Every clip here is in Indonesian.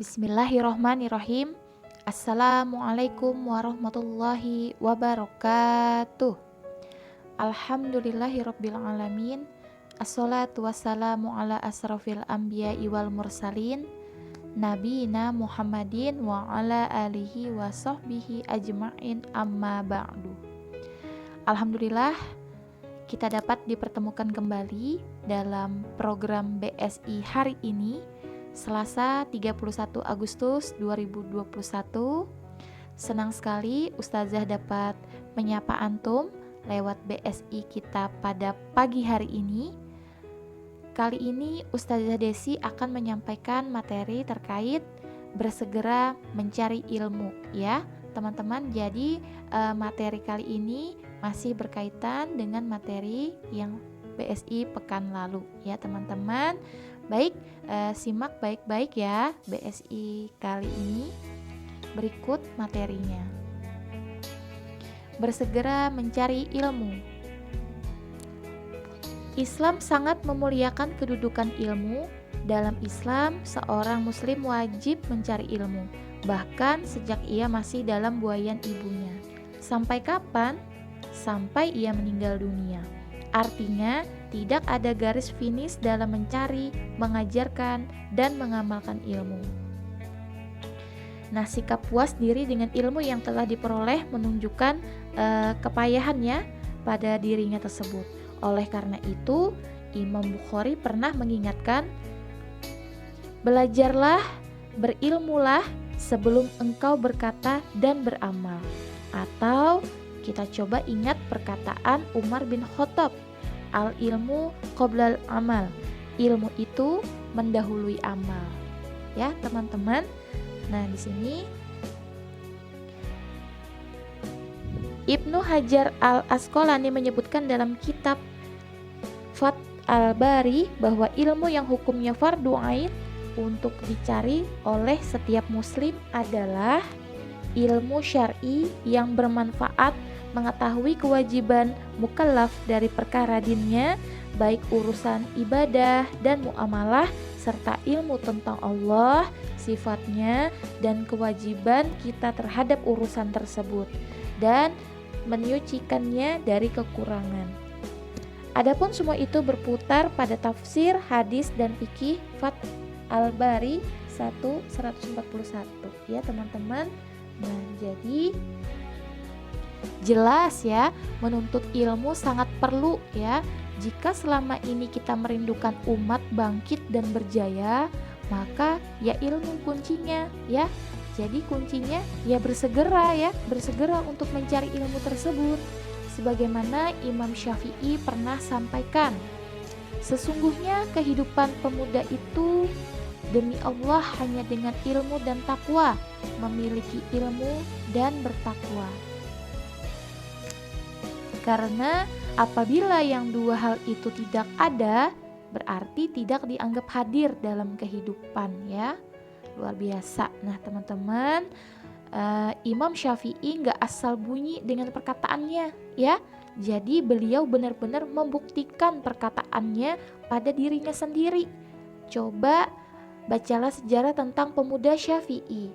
Bismillahirrohmanirrohim. Assalamualaikum warahmatullahi wabarakatuh. Alhamdulillahirrabbilalamin. Assalatu wassalamu ala asrafil anbiya'i wal mursalin, Nabiyina Muhammadin wa ala alihi wa sahbihi ajma'in, amma ba'du. Alhamdulillah, kita dapat dipertemukan kembali dalam program BSI hari ini, Selasa 31 Agustus 2021. Senang sekali Ustazah dapat menyapa antum lewat BSI kita pada pagi hari ini. Kali ini Ustazah Desi akan menyampaikan materi terkait bersegera mencari ilmu, ya teman-teman. Jadi materi kali ini masih berkaitan dengan materi yang BSI pekan lalu, ya teman-teman. Baik, simak baik-baik ya BSI kali ini. Berikut materinya. Bersegera mencari ilmu. Islam sangat memuliakan kedudukan ilmu. Dalam Islam, seorang muslim wajib mencari ilmu, bahkan sejak ia masih dalam buayan ibunya. Sampai kapan? Sampai ia meninggal dunia. Artinya, tidak ada garis finish dalam mencari, mengajarkan, dan mengamalkan ilmu. Nah, sikap puas diri dengan ilmu yang telah diperoleh menunjukkan kepayahannya pada dirinya tersebut. Oleh karena itu, Imam Bukhari pernah mengingatkan, belajarlah, berilmulah sebelum engkau berkata dan beramal. Atau kita coba ingat perkataan Umar bin Khattab, al-ilmu qoblal amal. Ilmu itu mendahului amal. Ya, teman-teman. Nah, di sini Ibnu Hajar al-Asqalani menyebutkan dalam kitab Fath al-Bari bahwa ilmu yang hukumnya fardu ain untuk dicari oleh setiap muslim adalah ilmu syar'i yang bermanfaat, mengetahui kewajiban mukallaf dari perkara dinnya, baik urusan ibadah dan muamalah, serta ilmu tentang Allah, sifatnya, dan kewajiban kita terhadap urusan tersebut, dan menyucikannya dari kekurangan. Adapun semua itu berputar pada tafsir, hadis, dan fikih. Fath al-Bari 141, ya teman-teman. Nah, jadi jelas ya, menuntut ilmu sangat perlu ya. Jika selama ini kita merindukan umat bangkit dan berjaya, maka ya ilmu kuncinya ya. Jadi kuncinya ya bersegera untuk mencari ilmu tersebut. Sebagaimana Imam Syafi'i pernah sampaikan, sesungguhnya kehidupan pemuda itu demi Allah hanya dengan ilmu dan takwa, memiliki ilmu dan bertakwa. Karena apabila yang dua hal itu tidak ada, berarti tidak dianggap hadir dalam kehidupan ya. Luar biasa. Nah teman-teman, Imam Syafi'i gak asal bunyi dengan perkataannya ya. Jadi beliau benar-benar membuktikan perkataannya pada dirinya sendiri. Coba bacalah sejarah tentang pemuda Syafi'i.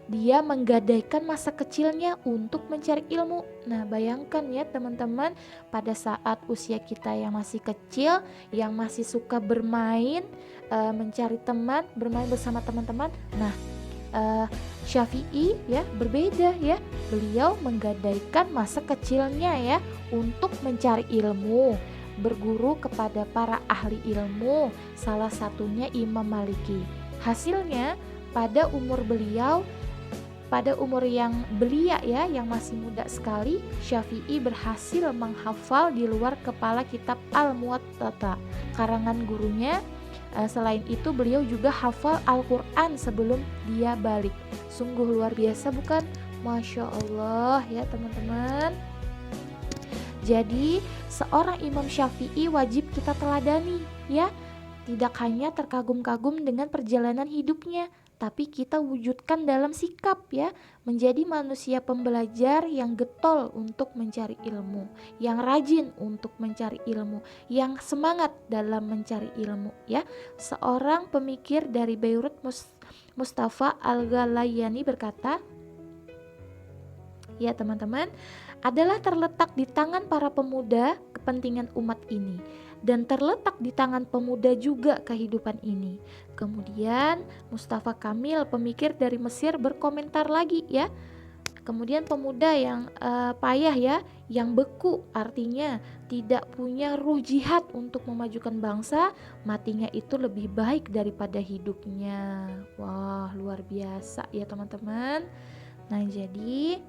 Dia menggadaikan masa kecilnya untuk mencari ilmu. Nah bayangkan ya teman-teman, pada saat usia kita yang masih kecil, yang masih suka bermain, mencari teman, bermain bersama teman-teman. Nah Syafi'i ya berbeda ya. Beliau menggadaikan masa kecilnya ya untuk mencari ilmu, berguru kepada para ahli ilmu, salah satunya Imam Maliki. Hasilnya pada umur yang belia ya, yang masih muda sekali, Syafi'i berhasil menghafal di luar kepala kitab Al-Muwatta karangan gurunya. Selain itu beliau juga hafal Al-Quran sebelum dia balik. Sungguh luar biasa bukan? Masya Allah ya teman-teman. Jadi seorang Imam Syafi'i wajib kita teladani ya. Tidak hanya terkagum-kagum dengan perjalanan hidupnya, tapi kita wujudkan dalam sikap ya, menjadi manusia pembelajar yang getol untuk mencari ilmu, yang rajin untuk mencari ilmu, yang semangat dalam mencari ilmu ya. Seorang pemikir dari Beirut Mustafa Al-Ghalayani berkata, ya teman-teman, adalah terletak di tangan para pemuda kepentingan umat ini, dan terletak di tangan pemuda juga kehidupan ini. Kemudian Mustafa Kamil, pemikir dari Mesir, berkomentar lagi ya. Kemudian pemuda yang payah ya, yang beku, artinya tidak punya ruh jihad untuk memajukan bangsa, matinya itu lebih baik daripada hidupnya. Wah, luar biasa ya teman-teman. Nah, jadi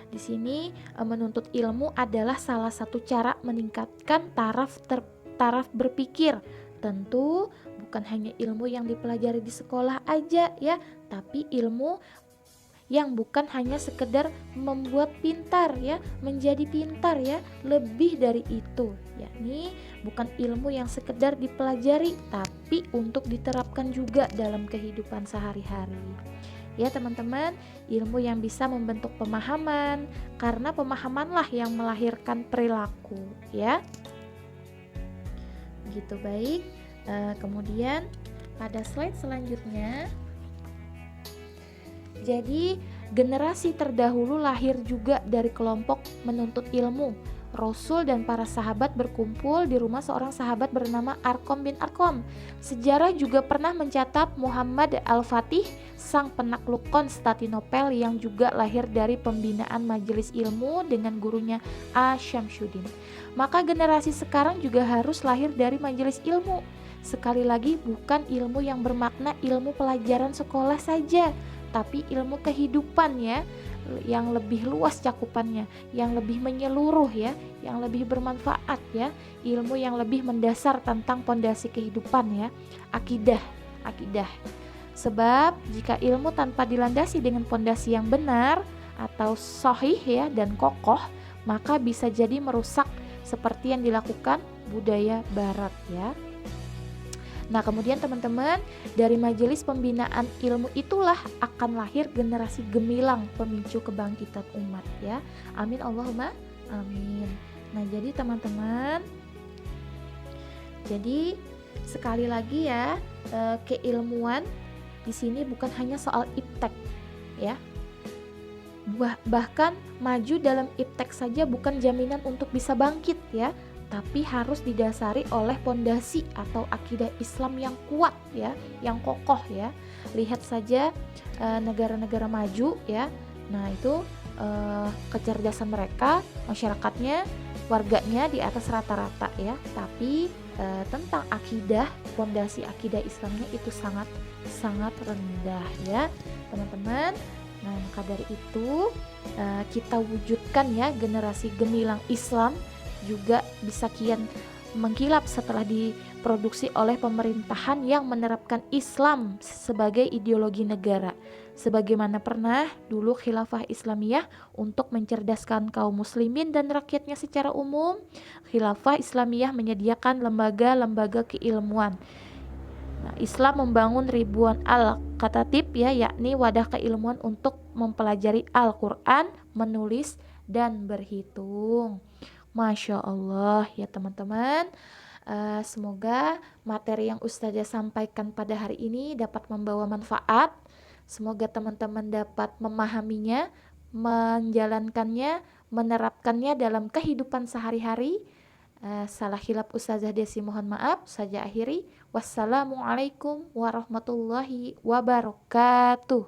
di sini menuntut ilmu adalah salah satu cara meningkatkan taraf berpikir. Tentu bukan hanya ilmu yang dipelajari di sekolah aja ya, tapi ilmu yang bukan hanya sekedar membuat pintar ya, menjadi pintar ya, lebih dari itu, yakni bukan ilmu yang sekedar dipelajari tapi untuk diterapkan juga dalam kehidupan sehari-hari. Ya teman-teman, ilmu yang bisa membentuk pemahaman, karena pemahamanlah yang melahirkan perilaku ya. Begitu baik. Kemudian pada slide selanjutnya, jadi generasi terdahulu lahir juga dari kelompok menuntut ilmu. Rasul dan para sahabat berkumpul di rumah seorang sahabat bernama Arqam bin Arqam. Sejarah juga pernah mencatat Muhammad Al-Fatih, sang penakluk Konstantinopel yang juga lahir dari pembinaan majelis ilmu dengan gurunya Asyamsuddin. Maka generasi sekarang juga harus lahir dari majelis ilmu. Sekali lagi, bukan ilmu yang bermakna ilmu pelajaran sekolah saja, tapi ilmu kehidupan ya, yang lebih luas cakupannya, yang lebih menyeluruh ya, yang lebih bermanfaat ya, ilmu yang lebih mendasar tentang pondasi kehidupan ya, akidah. Sebab jika ilmu tanpa dilandasi dengan pondasi yang benar atau sahih ya dan kokoh, maka bisa jadi merusak seperti yang dilakukan budaya barat ya. Nah, kemudian teman-teman, dari majelis pembinaan ilmu itulah akan lahir generasi gemilang pemicu kebangkitan umat ya. Amin Allahumma amin. Nah, jadi teman-teman, jadi sekali lagi ya, keilmuan di sini bukan hanya soal iptek ya. Bahkan maju dalam iptek saja bukan jaminan untuk bisa bangkit ya, tapi harus didasari oleh pondasi atau akidah Islam yang kuat ya, yang kokoh ya. Lihat saja negara-negara maju ya. Nah, itu kecerdasan mereka, masyarakatnya, warganya di atas rata-rata ya. Tapi tentang akidah, pondasi akidah Islamnya itu sangat rendah ya, teman-teman. Nah, maka dari itu kita wujudkan ya generasi gemilang Islam, juga bisa kian mengkilap setelah diproduksi oleh pemerintahan yang menerapkan Islam sebagai ideologi negara. Sebagaimana pernah dulu khilafah Islamiyah untuk mencerdaskan kaum muslimin dan rakyatnya secara umum, khilafah Islamiyah menyediakan lembaga-lembaga keilmuan. Nah, Islam membangun ribuan al-katatib ya, yakni wadah keilmuan untuk mempelajari Al-Quran, menulis, dan berhitung. Masya Allah ya teman-teman. Semoga materi yang Ustazah sampaikan pada hari ini dapat membawa manfaat. Semoga teman-teman dapat memahaminya, menjalankannya, menerapkannya dalam kehidupan sehari-hari. Salah khilaf Ustazah Desi mohon maaf. Saja akhiri. Wassalamualaikum warahmatullahi wabarakatuh.